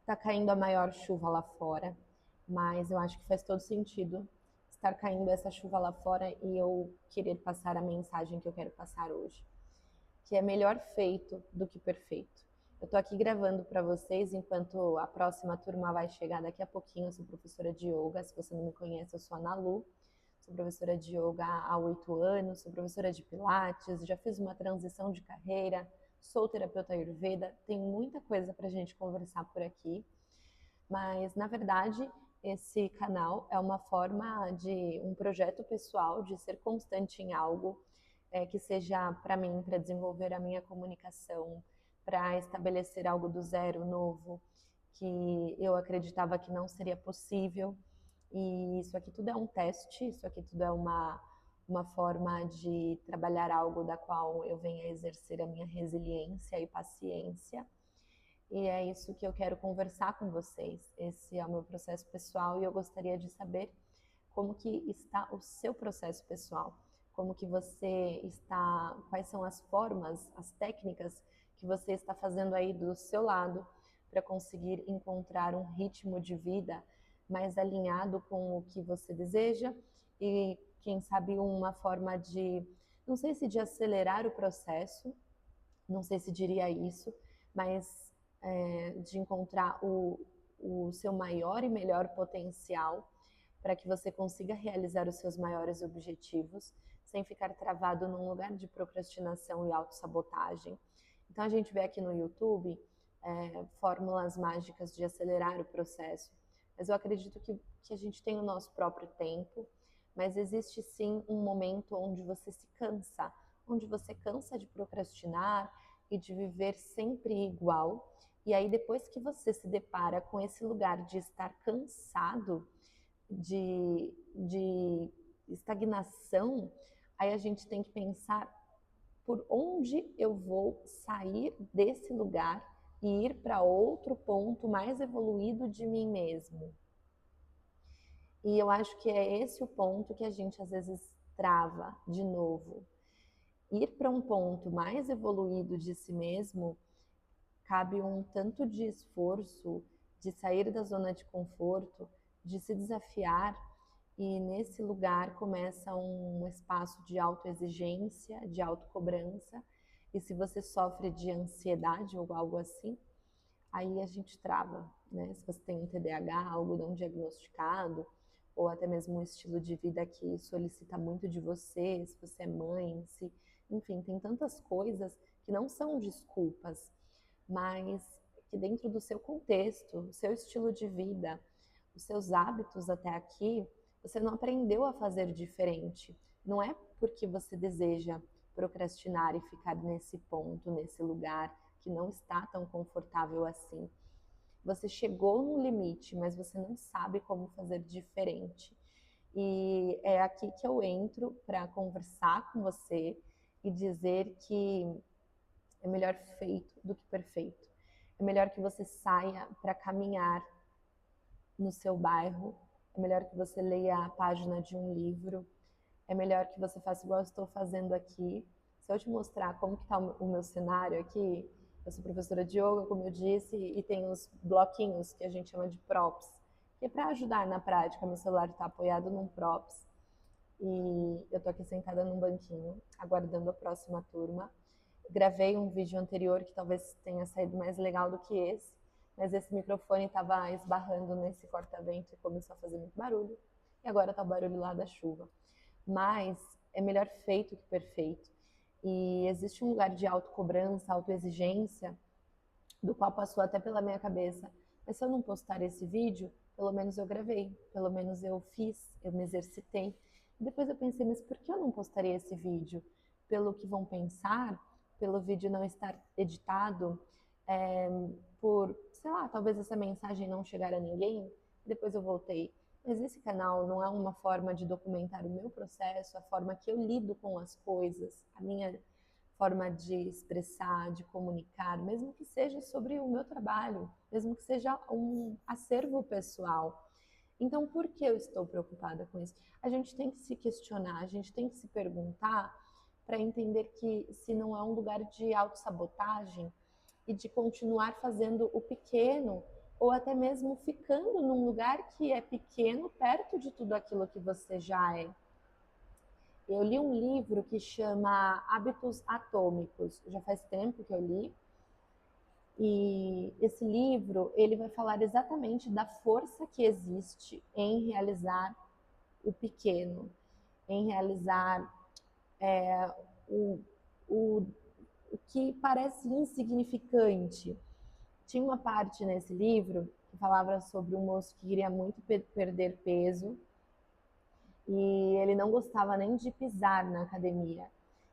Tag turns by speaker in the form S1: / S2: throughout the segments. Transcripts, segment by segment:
S1: Tá caindo a maior chuva lá fora, mas eu acho que faz todo sentido estar caindo essa chuva lá fora e eu querer passar a mensagem que eu quero passar hoje, que é melhor feito do que perfeito. Eu tô aqui gravando para vocês enquanto a próxima turma vai chegar daqui a pouquinho. Eu sou professora de yoga, se você não me conhece, eu sou a Nalu. Sou professora de yoga há 8 anos, sou professora de pilates, já fiz uma transição de carreira, sou terapeuta ayurveda, tem muita coisa para a gente conversar por aqui. Mas, na verdade, esse canal é uma forma de um projeto pessoal, de ser constante em algo que seja para mim, para desenvolver a minha comunicação, para estabelecer algo do zero, novo, que eu acreditava que não seria possível. E isso aqui tudo é um teste, isso aqui tudo é uma forma de trabalhar algo da qual eu venha exercer a minha resiliência e paciência. E é isso que eu quero conversar com vocês. Esse é o meu processo pessoal e eu gostaria de saber como que está o seu processo pessoal, como que você está, quais são as formas, as técnicas que você está fazendo aí do seu lado para conseguir encontrar um ritmo de vida mais alinhado com o que você deseja e quem sabe uma forma de, não sei se de acelerar o processo, não sei se diria isso, mas de encontrar o seu maior e melhor potencial para que você consiga realizar os seus maiores objetivos sem ficar travado num lugar de procrastinação e autossabotagem. Então a gente vê aqui no YouTube fórmulas mágicas de acelerar o processo, mas eu acredito que a gente tem o nosso próprio tempo, mas existe sim um momento onde você se cansa, onde você cansa de procrastinar e de viver sempre igual. E aí, depois que você se depara com esse lugar de estar cansado, de estagnação, aí a gente tem que pensar por onde eu vou sair desse lugar e ir para outro ponto mais evoluído de mim mesmo. E eu acho que é esse o ponto que a gente às vezes trava de novo. Ir para um ponto mais evoluído de si mesmo cabe um tanto de esforço, de sair da zona de conforto, de se desafiar, e nesse lugar começa um espaço de autoexigência, de autocobrança, e se você sofre de ansiedade ou algo assim, aí a gente trava, né? Se você tem um TDAH, algo não diagnosticado, ou até mesmo um estilo de vida que solicita muito de você, se você é mãe, se, enfim, tem tantas coisas que não são desculpas, mas que dentro do seu contexto, o seu estilo de vida, os seus hábitos até aqui, você não aprendeu a fazer diferente. Não é porque você deseja procrastinar e ficar nesse ponto, nesse lugar que não está tão confortável assim. Você chegou no limite, mas você não sabe como fazer diferente. E é aqui que eu entro para conversar com você e dizer que é melhor feito do que perfeito. É melhor que você saia para caminhar no seu bairro, é melhor que você leia a página de um livro, é melhor que você faça igual eu estou fazendo aqui. Se eu te mostrar como que está o meu cenário aqui, eu sou professora de yoga, como eu disse, e tem os bloquinhos que a gente chama de props, que é para ajudar na prática. Meu celular está apoiado num props e eu estou aqui sentada num banquinho, aguardando a próxima turma. Gravei um vídeo anterior que talvez tenha saído mais legal do que esse, mas esse microfone estava esbarrando nesse corta-vento e começou a fazer muito barulho. E agora está o barulho lá da chuva. Mas é melhor feito que perfeito. E existe um lugar de autocobrança, autoexigência, do qual passou até pela minha cabeça. Mas se eu não postar esse vídeo, pelo menos eu gravei, pelo menos eu fiz, eu me exercitei. E depois eu pensei, mas por que eu não postaria esse vídeo? Pelo que vão pensar, pelo vídeo não estar editado, é, por, sei lá, talvez essa mensagem não chegar a ninguém. Depois eu voltei. Mas esse canal não é uma forma de documentar o meu processo, a forma que eu lido com as coisas, a minha forma de expressar, de comunicar, mesmo que seja sobre o meu trabalho, mesmo que seja um acervo pessoal. Então, por que eu estou preocupada com isso? A gente tem que se questionar, a gente tem que se perguntar para entender que se não é um lugar de autossabotagem e de continuar fazendo o pequeno ou até mesmo ficando num lugar que é pequeno, perto de tudo aquilo que você já é. Eu li um livro que chama Hábitos Atômicos, já faz tempo que eu li, e esse livro ele vai falar exatamente da força que existe em realizar o pequeno, em realizar o, o, o que parece insignificante. Tinha uma parte nesse livro que falava sobre um moço que queria muito perder peso e ele não gostava nem de pisar na academia.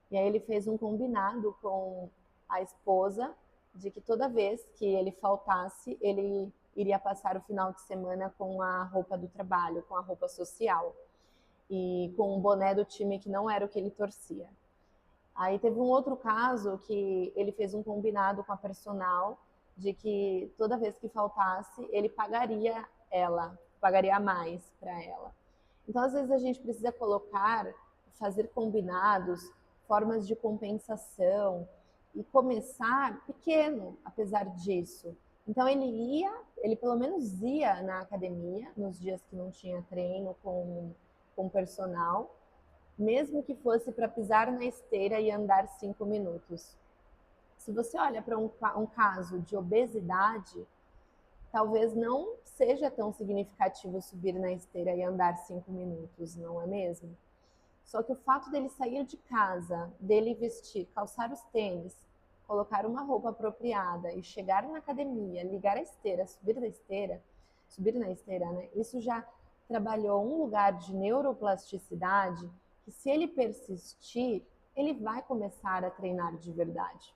S1: E aí ele fez um combinado com a esposa de que toda vez que ele faltasse, ele iria passar o final de semana com a roupa do trabalho, com a roupa social e com um boné do time que não era o que ele torcia. Aí teve um outro caso que ele fez um combinado com a personal de que toda vez que faltasse, ele pagaria ela, pagaria mais para ela. Então, às vezes a gente precisa colocar, fazer combinados, formas de compensação e começar pequeno, apesar disso. Então ele pelo menos ia na academia nos dias que não tinha treino com personal, mesmo que fosse para pisar na esteira e andar 5 minutos. Se você olha para um caso de obesidade, talvez não seja tão significativo subir na esteira e andar 5 minutos, não é mesmo? Só que o fato dele sair de casa, dele vestir, calçar os tênis, colocar uma roupa apropriada e chegar na academia, ligar a esteira, subir na esteira, né? Isso já trabalhou um lugar de neuroplasticidade que, se ele persistir, ele vai começar a treinar de verdade.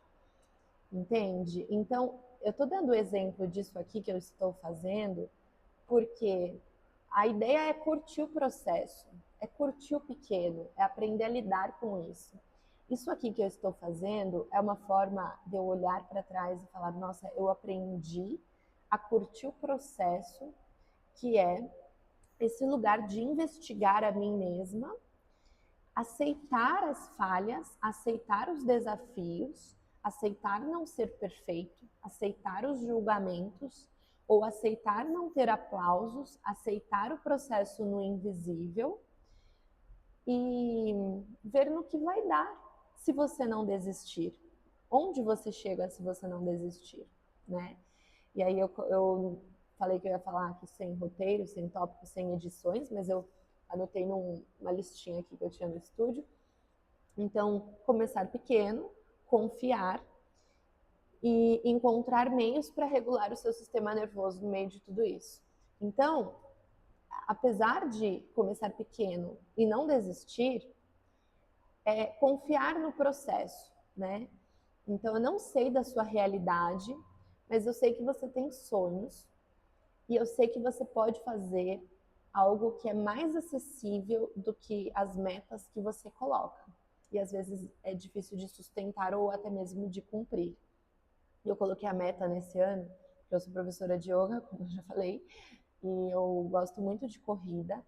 S1: Entende? Então, eu estou dando o exemplo disso aqui que eu estou fazendo, porque a ideia é curtir o processo, é curtir o pequeno, é aprender a lidar com isso. Isso aqui que eu estou fazendo é uma forma de eu olhar para trás e falar: nossa, eu aprendi a curtir o processo, que é esse lugar de investigar a mim mesma, aceitar as falhas, aceitar os desafios, aceitar não ser perfeito, aceitar os julgamentos, ou aceitar não ter aplausos, aceitar o processo no invisível e ver no que vai dar se você não desistir. Onde você chega se você não desistir, né? E aí eu falei que eu ia falar aqui sem roteiro, sem tópico, sem edições, mas eu anotei numa listinha aqui que eu tinha no estúdio. Então, começar pequeno, confiar e encontrar meios para regular o seu sistema nervoso no meio de tudo isso. Então, apesar de começar pequeno e não desistir, é confiar no processo, né? Então, eu não sei da sua realidade, mas eu sei que você tem sonhos e eu sei que você pode fazer algo que é mais acessível do que as metas que você coloca. E às vezes é difícil de sustentar ou até mesmo de cumprir. Eu coloquei a meta nesse ano, porque eu sou professora de yoga, como eu já falei, e eu gosto muito de corrida,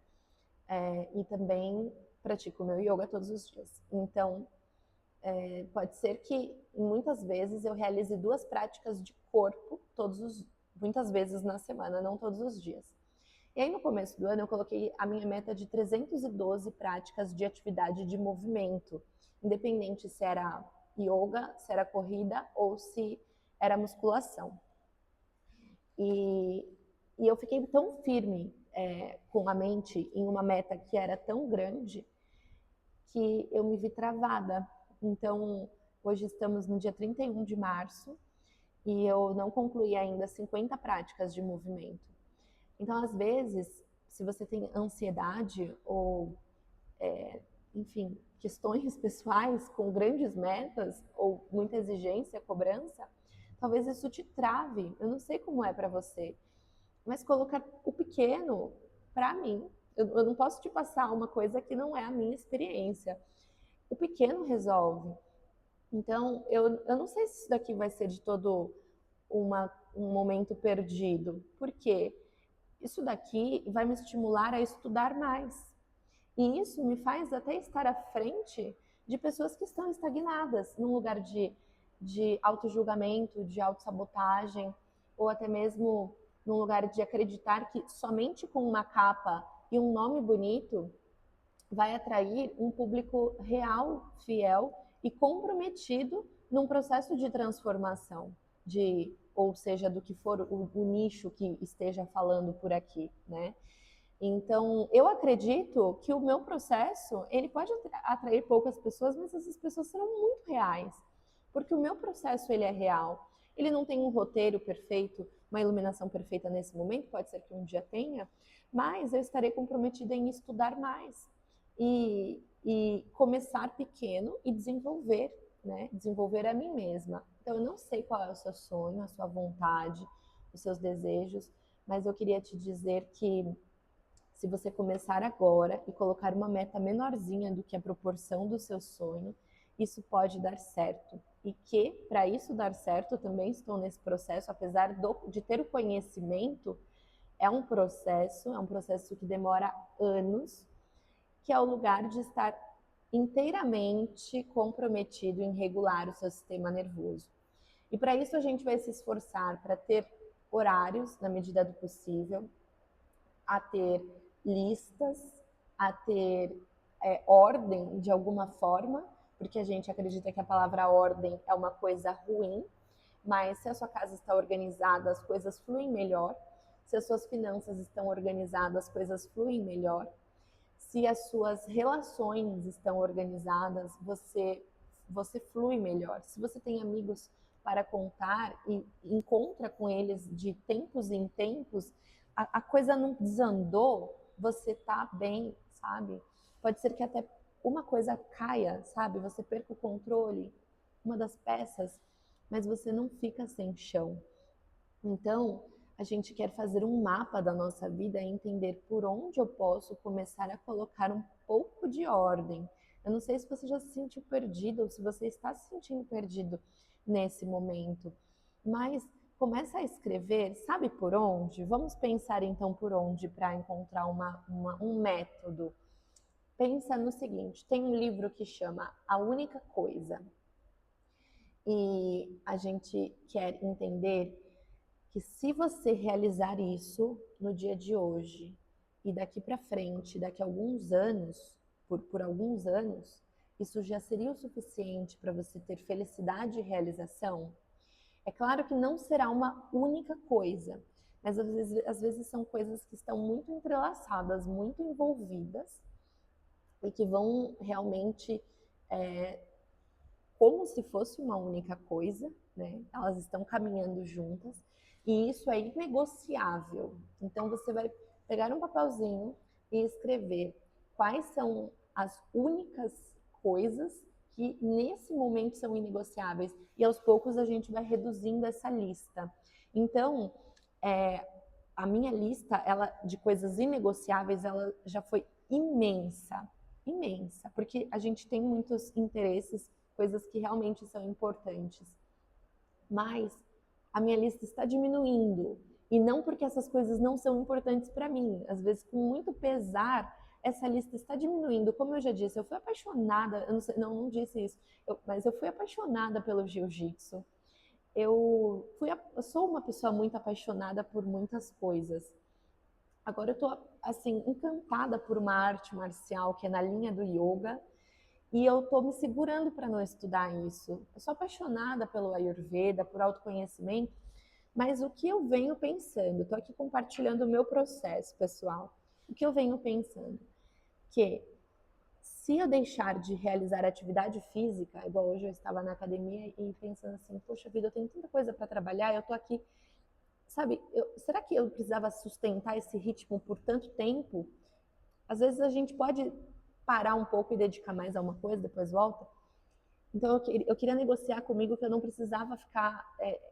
S1: e também pratico meu yoga todos os dias. Então, pode ser que muitas vezes eu realize 2 práticas de corpo muitas vezes na semana, não todos os dias. E aí no começo do ano eu coloquei a minha meta de 312 práticas de atividade de movimento, independente se era yoga, se era corrida ou se era musculação. E eu fiquei tão firme com a mente em uma meta que era tão grande que eu me vi travada. Então, hoje estamos no dia 31 de março e eu não concluí ainda 50 práticas de movimento. Então, às vezes, se você tem ansiedade ou, enfim, questões pessoais com grandes metas ou muita exigência, cobrança, talvez isso te trave. Eu não sei como é para você, mas colocar o pequeno, para mim, eu não posso te passar uma coisa que não é a minha experiência. O pequeno resolve. Então, eu não sei se isso daqui vai ser de todo um momento perdido, porque isso daqui vai me estimular a estudar mais. E isso me faz até estar à frente de pessoas que estão estagnadas, num lugar de auto-julgamento, de autossabotagem, ou até mesmo num lugar de acreditar que somente com uma capa e um nome bonito vai atrair um público real, fiel e comprometido num processo de transformação, ou seja, do que for o nicho que esteja falando por aqui, né? Então, eu acredito que o meu processo, ele pode atrair poucas pessoas, mas essas pessoas serão muito reais, porque o meu processo, ele é real. Ele não tem um roteiro perfeito, uma iluminação perfeita nesse momento, pode ser que um dia tenha, mas eu estarei comprometida em estudar mais e começar pequeno e desenvolver, né? Desenvolver a mim mesma. Então, eu não sei qual é o seu sonho, a sua vontade, os seus desejos, mas eu queria te dizer que se você começar agora e colocar uma meta menorzinha do que a proporção do seu sonho, isso pode dar certo. E que, para isso dar certo, eu também estou nesse processo, apesar de ter o conhecimento, é um processo que demora anos, que é o lugar de estar inteiramente comprometido em regular o seu sistema nervoso. E para isso a gente vai se esforçar para ter horários, na medida do possível, a ter listas, a ter ordem de alguma forma, porque a gente acredita que a palavra ordem é uma coisa ruim, mas se a sua casa está organizada, as coisas fluem melhor. Se as suas finanças estão organizadas, as coisas fluem melhor. Se as suas relações estão organizadas, você flui melhor. Se você tem amigos para contar e encontra com eles de tempos em tempos, a coisa não desandou, você tá bem, sabe? Pode ser que até uma coisa caia, sabe? Você perca o controle, uma das peças, mas você não fica sem chão. Então, a gente quer fazer um mapa da nossa vida e entender por onde eu posso começar a colocar um pouco de ordem. Eu não sei se você já se sentiu perdido ou se você está se sentindo perdido nesse momento, mas começa a escrever, sabe por onde? Vamos pensar então por onde para encontrar um método. Pensa no seguinte, tem um livro que chama A Única Coisa e a gente quer entender que se você realizar isso no dia de hoje e daqui para frente, daqui a alguns anos, por alguns anos, isso já seria o suficiente para você ter felicidade e realização? É claro que não será uma única coisa, mas às vezes são coisas que estão muito entrelaçadas, muito envolvidas e que vão realmente como se fosse uma única coisa, né? Elas estão caminhando juntas e isso é inegociável. Então você vai pegar um papelzinho e escrever quais são as únicas coisas que nesse momento são inegociáveis e aos poucos a gente vai reduzindo essa lista. Então, a minha lista, ela de coisas inegociáveis, ela já foi imensa, imensa, porque a gente tem muitos interesses, coisas que realmente são importantes. Mas a minha lista está diminuindo. E não porque essas coisas não são importantes para mim. Às vezes, com muito pesar, essa lista está diminuindo. Como eu já disse, eu fui apaixonada, eu não, sei, não disse isso, mas eu fui apaixonada pelo jiu-jitsu. Eu sou uma pessoa muito apaixonada por muitas coisas. Agora eu tô assim encantada por uma arte marcial que é na linha do yoga e eu tô me segurando para não estudar isso. Eu sou apaixonada pelo Ayurveda, por autoconhecimento, mas o que eu venho pensando, estou aqui compartilhando o meu processo, pessoal. O que eu venho pensando? Que se eu deixar de realizar atividade física, igual hoje eu estava na academia e pensando assim, poxa vida, eu tenho tanta coisa para trabalhar, eu tô aqui, sabe, será que eu precisava sustentar esse ritmo por tanto tempo? Às vezes a gente pode parar um pouco e dedicar mais a uma coisa, depois volta. Então eu queria negociar comigo que eu não precisava ficar,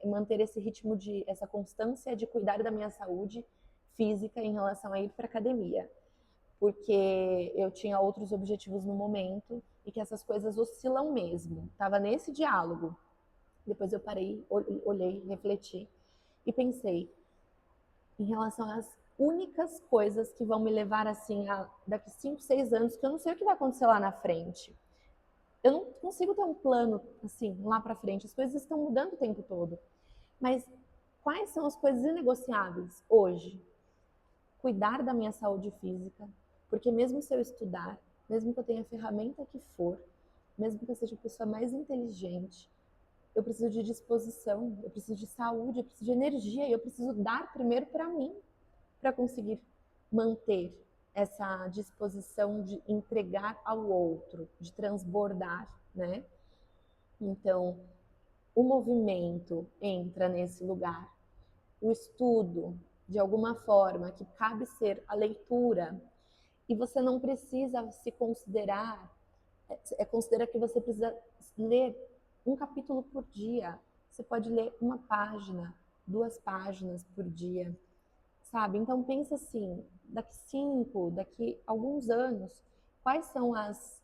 S1: manter esse ritmo essa constância de cuidar da minha saúde física em relação a ir para academia. Porque eu tinha outros objetivos no momento e que essas coisas oscilam mesmo. Estava nesse diálogo. Depois eu parei, olhei, refleti e pensei em relação às únicas coisas que vão me levar assim a daqui 5, 6 anos, que eu não sei o que vai acontecer lá na frente. Eu não consigo ter um plano assim lá para frente. As coisas estão mudando o tempo todo. Mas Quais são as coisas inegociáveis hoje? Cuidar da minha saúde física, porque mesmo se eu estudar, mesmo que eu tenha a ferramenta que for, mesmo que eu seja a pessoa mais inteligente, eu preciso de disposição, eu preciso de saúde, eu preciso de energia e eu preciso dar primeiro para mim, para conseguir manter essa disposição de entregar ao outro, de transbordar, né? Então, o movimento entra nesse lugar, o estudo, de alguma forma, que cabe ser a leitura, e você não precisa se considerar, considera que você precisa ler um capítulo por dia. Você pode ler uma página, 2 páginas por dia, sabe? Então pensa assim, daqui 5, daqui alguns anos, quais são as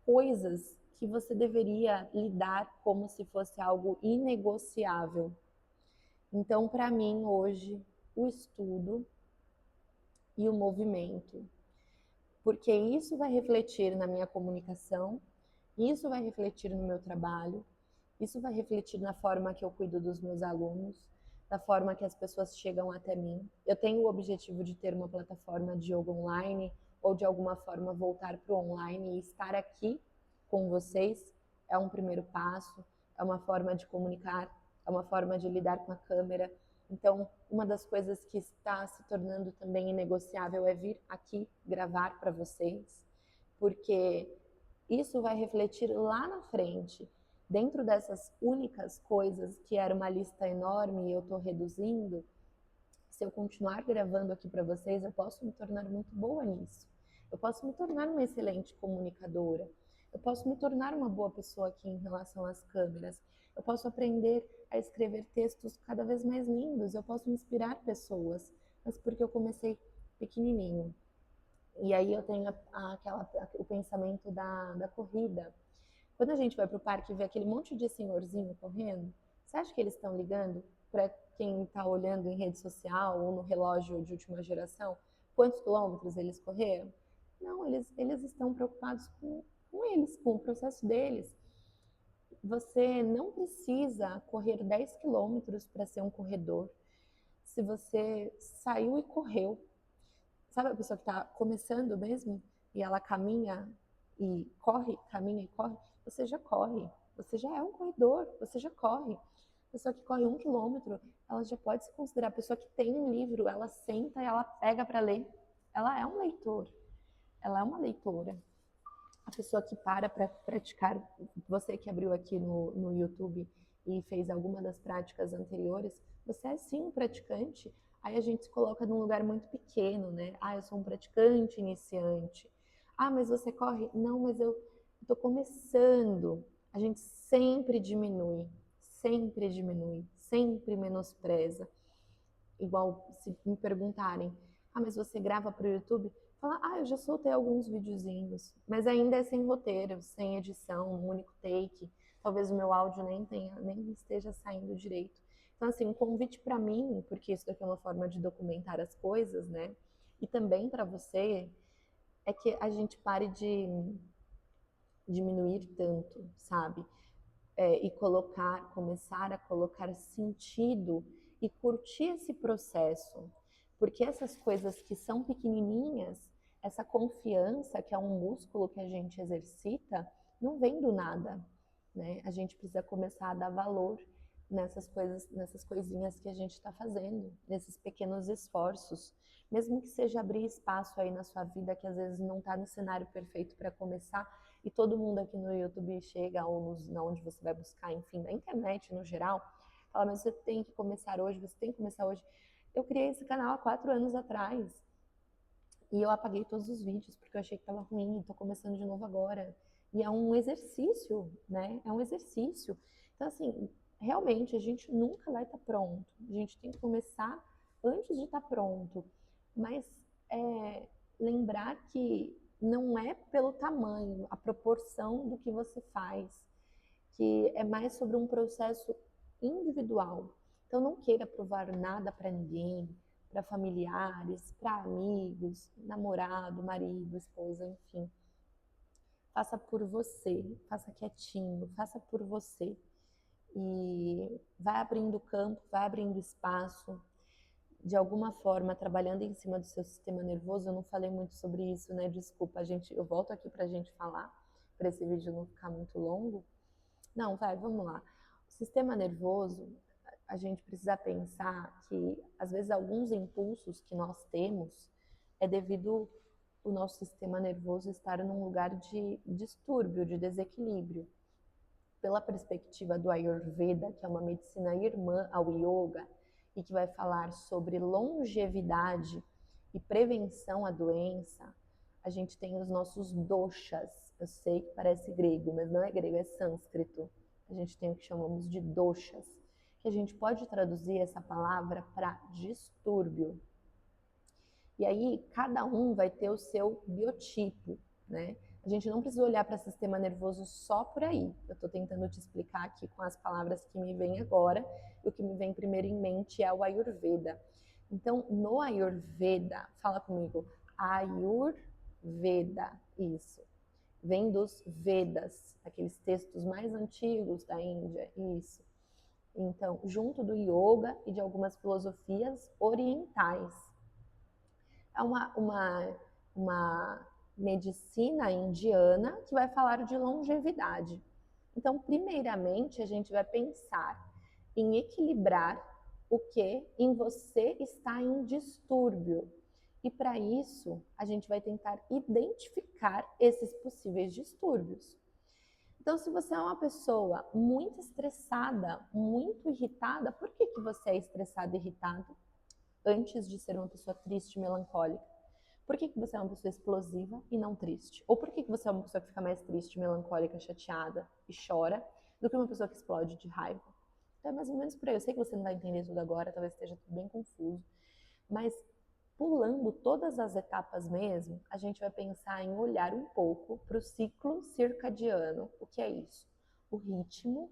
S1: coisas que você deveria lidar como se fosse algo inegociável? Então, para mim, hoje, o estudo e o movimento, porque isso vai refletir na minha comunicação, isso vai refletir no meu trabalho, isso vai refletir na forma que eu cuido dos meus alunos, da forma que as pessoas chegam até mim. Eu tenho o objetivo de ter uma plataforma de yoga online ou de alguma forma voltar para o online e estar aqui com vocês. É um primeiro passo, é uma forma de comunicar, é uma forma de lidar com a câmera. Então, uma das coisas que está se tornando também inegociável é vir aqui gravar para vocês, porque isso vai refletir lá na frente. Dentro dessas únicas coisas, que era uma lista enorme e eu estou reduzindo, se eu continuar gravando aqui para vocês, eu posso me tornar muito boa nisso. Eu posso me tornar uma excelente comunicadora. Eu posso me tornar uma boa pessoa aqui em relação às câmeras. Eu posso aprender a escrever textos cada vez mais lindos. Eu posso inspirar pessoas, mas porque eu comecei pequenininho. E aí eu tenho o pensamento da corrida. Quando a gente vai para o parque e vê aquele monte de senhorzinho correndo, você acha que eles estão ligando para quem está olhando em rede social ou no relógio de última geração quantos quilômetros eles correram? Não, eles estão preocupados com eles, com o processo deles. Você não precisa correr 10 quilômetros para ser um corredor. Se você saiu e correu, sabe a pessoa que está começando mesmo e ela caminha e corre, caminha e corre, você já corre, você já é um corredor, você já corre. A pessoa que corre 1 quilômetro, ela já pode se considerar a pessoa que tem um livro, ela senta e ela pega para ler. Ela é um leitor, ela é uma leitora. A pessoa que para praticar, você que abriu aqui no YouTube e fez alguma das práticas anteriores, você é sim um praticante. Aí a gente se coloca num lugar muito pequeno, né? Ah, eu sou um praticante iniciante. Ah, mas você corre? Não, mas eu estou começando. A gente sempre sempre menospreza. Igual se me perguntarem, ah, mas você grava para o YouTube? Fala, ah, eu já soltei alguns videozinhos, mas ainda é sem roteiro, sem edição, um único take. Talvez o meu áudio nem esteja saindo direito. Então, assim, um convite para mim, porque isso daqui é uma forma de documentar as coisas, né? E também para você, é que a gente pare de diminuir tanto, sabe? E começar a colocar sentido e curtir esse processo. Porque essas coisas que são pequenininhas, essa confiança, que é um músculo que a gente exercita, não vem do nada, né? A gente precisa começar a dar valor nessas coisas, nessas coisinhas que a gente está fazendo, nesses pequenos esforços. Mesmo que seja abrir espaço aí na sua vida, que às vezes não está no cenário perfeito para começar, e todo mundo aqui no YouTube chega, ou onde você vai buscar, enfim, na internet no geral, fala, mas você tem que começar hoje, você tem que começar hoje. Eu criei esse canal há 4 anos atrás, e eu apaguei todos os vídeos, porque eu achei que estava ruim, estou começando de novo agora. E é um exercício, né? É um exercício. Então, assim, realmente, a gente nunca vai estar pronto. A gente tem que começar antes de estar pronto. Mas lembrar que não é pelo tamanho, a proporção do que você faz, que é mais sobre um processo individual. Então não queira provar nada para ninguém, para familiares, para amigos, namorado, marido, esposa, enfim. Faça por você, faça quietinho, faça por você. e vai abrindo campo, vai abrindo espaço, de alguma forma trabalhando em cima do seu sistema nervoso. Eu não falei muito sobre isso, né? Desculpa, eu volto aqui pra gente falar, para esse vídeo não ficar muito longo. Não, vamos lá. O sistema nervoso, a gente precisa pensar que, às vezes, alguns impulsos que nós temos é devido o nosso sistema nervoso estar num lugar de distúrbio, de desequilíbrio. Pela perspectiva do Ayurveda, que é uma medicina irmã ao Yoga, e que vai falar sobre longevidade e prevenção à doença, a gente tem os nossos doshas. Eu sei que parece grego, mas não é grego, é sânscrito. A gente tem o que chamamos de doshas, que a gente pode traduzir essa palavra para distúrbio. E aí, cada um vai ter o seu biotipo, né? A gente não precisa olhar para o sistema nervoso só por aí. Eu estou tentando te explicar aqui com as palavras que me vêm agora. E o que me vem primeiro em mente é o Ayurveda. Então, no Ayurveda, fala comigo, Ayurveda, isso. Vem dos Vedas, aqueles textos mais antigos da Índia, isso. Então, junto do yoga e de algumas filosofias orientais. É uma medicina indiana que vai falar de longevidade. Então, primeiramente, a gente vai pensar em equilibrar o que em você está em distúrbio. E para isso, a gente vai tentar identificar esses possíveis distúrbios. Então, se você é uma pessoa muito estressada, muito irritada, por que você é estressado e irritado antes de ser uma pessoa triste e melancólica? Por que você é uma pessoa explosiva e não triste? Ou por que você é uma pessoa que fica mais triste, melancólica, chateada e chora, do que uma pessoa que explode de raiva? Então é mais ou menos por aí. Eu sei que você não vai entender tudo agora, talvez esteja tudo bem confuso, mas pulando todas as etapas mesmo, a gente vai pensar em olhar um pouco para o ciclo circadiano. O que é isso? O ritmo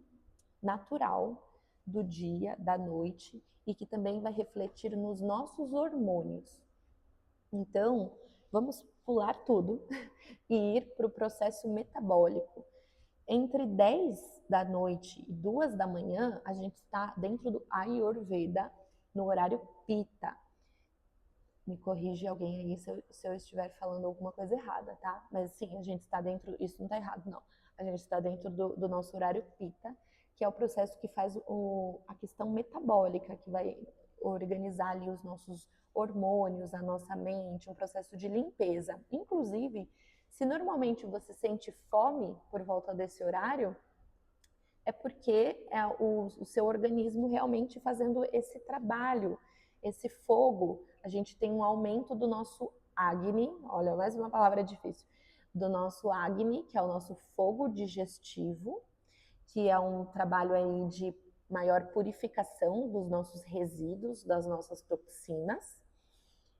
S1: natural do dia, da noite, e que também vai refletir nos nossos hormônios. Então, vamos pular tudo e ir para o processo metabólico. Entre 10 da noite e 2 da manhã, a gente está dentro do Ayurveda, no horário Pitta. Me corrige alguém aí se eu estiver falando alguma coisa errada, tá? Mas sim, a gente está dentro, isso não está errado, não. A gente está dentro do nosso horário Pitta, que é o processo que faz a questão metabólica, que vai organizar ali os nossos hormônios, a nossa mente, um processo de limpeza. Inclusive, se normalmente você sente fome por volta desse horário, é porque é o seu organismo realmente fazendo esse trabalho, esse fogo. A gente tem um aumento do nosso Agni, olha, mais uma palavra difícil, do nosso Agni, que é o nosso fogo digestivo, que é um trabalho aí de maior purificação dos nossos resíduos, das nossas toxinas.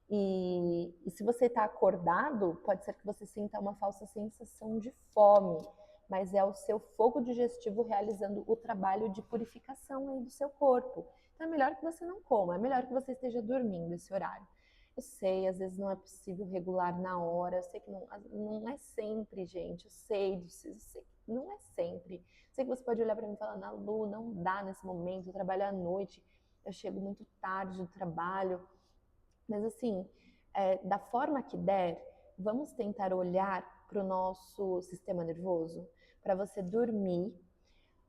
S1: E se você está acordado, pode ser que você sinta uma falsa sensação de fome, mas é o seu fogo digestivo realizando o trabalho de purificação aí do seu corpo. Então é melhor que você não coma, é melhor que você esteja dormindo esse horário. Eu sei, às vezes não é possível regular na hora, eu sei que não é sempre, gente, eu sei que não é sempre. Eu sei que você pode olhar para mim e falar, Lu, não dá nesse momento, eu trabalho à noite, eu chego muito tarde do trabalho. Mas assim, da forma que der, vamos tentar olhar para o nosso sistema nervoso, para você dormir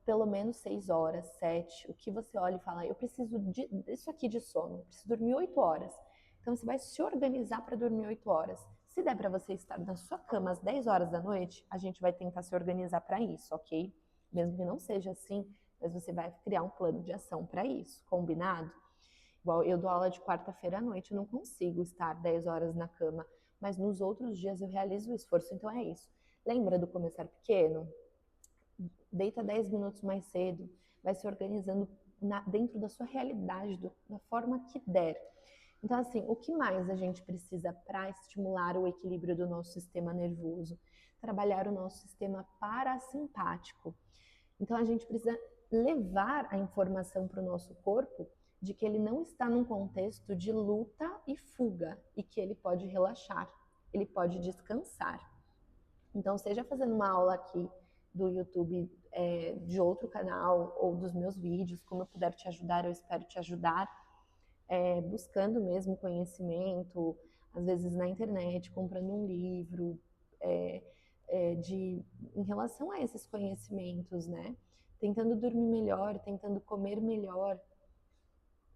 S1: pelo menos 6 horas, 7, o que você olha e fala, eu preciso disso aqui de sono, eu preciso dormir 8 horas. Então você vai se organizar para dormir 8 horas. Se der para você estar na sua cama às 10 horas da noite, a gente vai tentar se organizar para isso, ok? Mesmo que não seja assim, mas você vai criar um plano de ação para isso, combinado? Igual eu dou aula de quarta-feira à noite, eu não consigo estar 10 horas na cama, mas nos outros dias eu realizo o esforço, então é isso. Lembra do começar pequeno? Deita 10 minutos mais cedo, vai se organizando dentro da sua realidade, da forma que der. Então, assim, o que mais a gente precisa para estimular o equilíbrio do nosso sistema nervoso? Trabalhar o nosso sistema parasimpático. Então, a gente precisa levar a informação para o nosso corpo de que ele não está num contexto de luta e fuga e que ele pode relaxar, ele pode descansar. Então, seja fazendo uma aula aqui do YouTube de outro canal ou dos meus vídeos, como eu puder te ajudar, eu espero te ajudar, buscando mesmo conhecimento, às vezes na internet, comprando um livro, em relação a esses conhecimentos, né? Tentando dormir melhor, tentando comer melhor,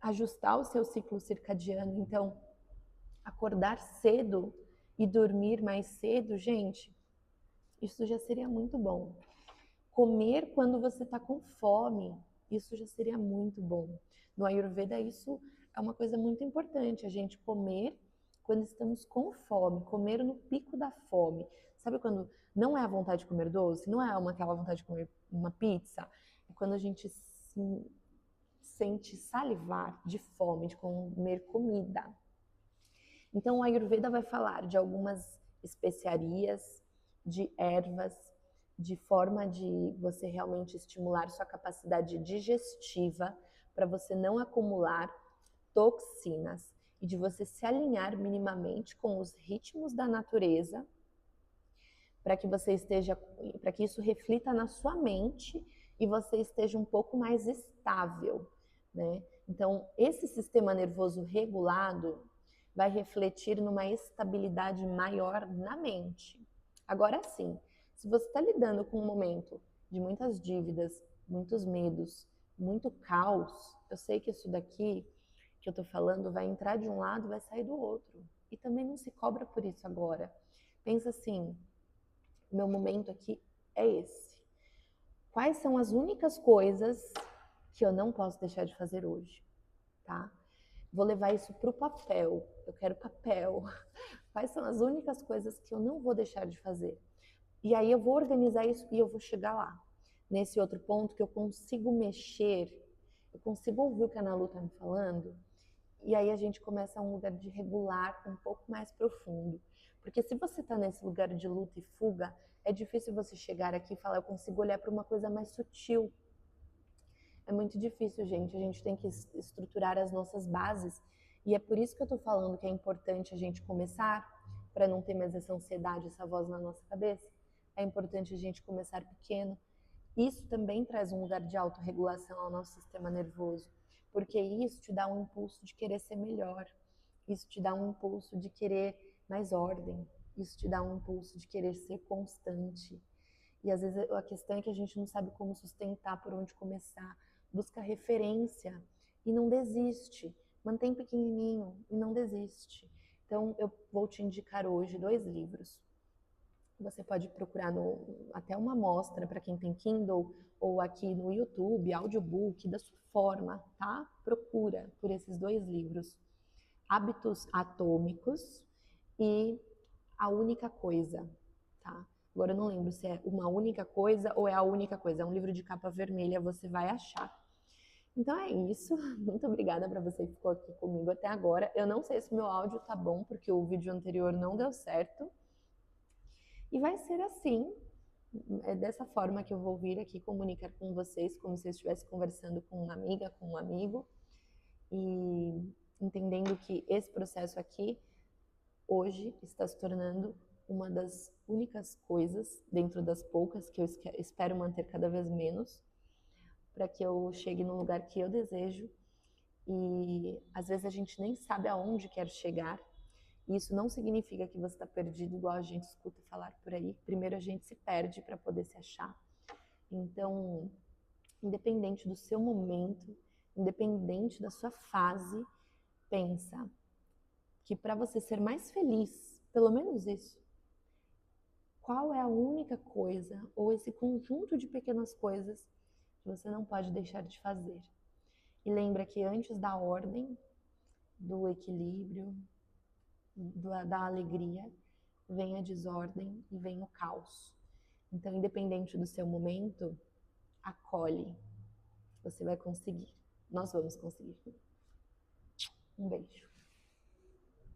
S1: ajustar o seu ciclo circadiano. Então, acordar cedo e dormir mais cedo, gente, isso já seria muito bom. Comer quando você está com fome, isso já seria muito bom. No Ayurveda, isso é uma coisa muito importante, a gente comer quando estamos com fome, comer no pico da fome. Sabe quando não é a vontade de comer doce, não é aquela vontade de comer uma pizza, é quando a gente se sente salivar de fome, de comer comida. Então, o Ayurveda vai falar de algumas especiarias, de ervas, de forma de você realmente estimular sua capacidade digestiva para você não acumular toxinas e de você se alinhar minimamente com os ritmos da natureza para que você esteja, para que isso reflita na sua mente e você esteja um pouco mais estável, né? Então, esse sistema nervoso regulado vai refletir numa estabilidade maior na mente. Agora sim, se você está lidando com um momento de muitas dívidas, muitos medos, muito caos, eu sei que isso daqui que eu estou falando vai entrar de um lado e vai sair do outro. E também não se cobra por isso agora. Pensa assim, meu momento aqui é esse. Quais são as únicas coisas que eu não posso deixar de fazer hoje, tá? Vou levar isso para o papel. Eu quero papel. Quais são as únicas coisas que eu não vou deixar de fazer? E aí eu vou organizar isso e eu vou chegar lá. Nesse outro ponto que eu consigo mexer, eu consigo ouvir o que a Ana Lu está me falando, e aí a gente começa a um lugar de regular um pouco mais profundo. Porque se você está nesse lugar de luta e fuga, é difícil você chegar aqui e falar, eu consigo olhar para uma coisa mais sutil. É muito difícil, gente. A gente tem que estruturar as nossas bases. E é por isso que eu estou falando que é importante a gente começar, para não ter mais essa ansiedade, essa voz na nossa cabeça. É importante a gente começar pequeno. Isso também traz um lugar de autorregulação ao nosso sistema nervoso, porque isso te dá um impulso de querer ser melhor. Isso te dá um impulso de querer mais ordem. Isso te dá um impulso de querer ser constante. E às vezes a questão é que a gente não sabe como sustentar, por onde começar. Busca referência e não desiste. Mantém pequenininho e não desiste. Então eu vou te indicar hoje 2 livros. Você pode procurar até uma amostra para quem tem Kindle ou aqui no YouTube, audiobook, da sua forma, tá? Procura por esses 2 livros. Hábitos Atômicos e A Única Coisa, tá? Agora eu não lembro se é Uma Única Coisa ou é A Única Coisa. É um livro de capa vermelha, você vai achar. Então é isso. Muito obrigada para você que ficou aqui comigo até agora. Eu não sei se o meu áudio tá bom, porque o vídeo anterior não deu certo. E vai ser assim, é dessa forma que eu vou vir aqui comunicar com vocês, como se eu estivesse conversando com uma amiga, com um amigo, e entendendo que esse processo aqui, hoje, está se tornando uma das únicas coisas, dentro das poucas, que eu espero manter cada vez menos, para que eu chegue no lugar que eu desejo. E às vezes a gente nem sabe aonde quer chegar. E isso não significa que você está perdido, igual a gente escuta falar por aí. Primeiro a gente se perde para poder se achar. Então, independente do seu momento, independente da sua fase, pensa que para você ser mais feliz, pelo menos isso, qual é a única coisa ou esse conjunto de pequenas coisas que você não pode deixar de fazer? E lembra que antes da ordem, do equilíbrio, da alegria, vem a desordem e vem o caos. Então, independente do seu momento, acolhe. Você vai conseguir. Nós vamos conseguir. Um beijo.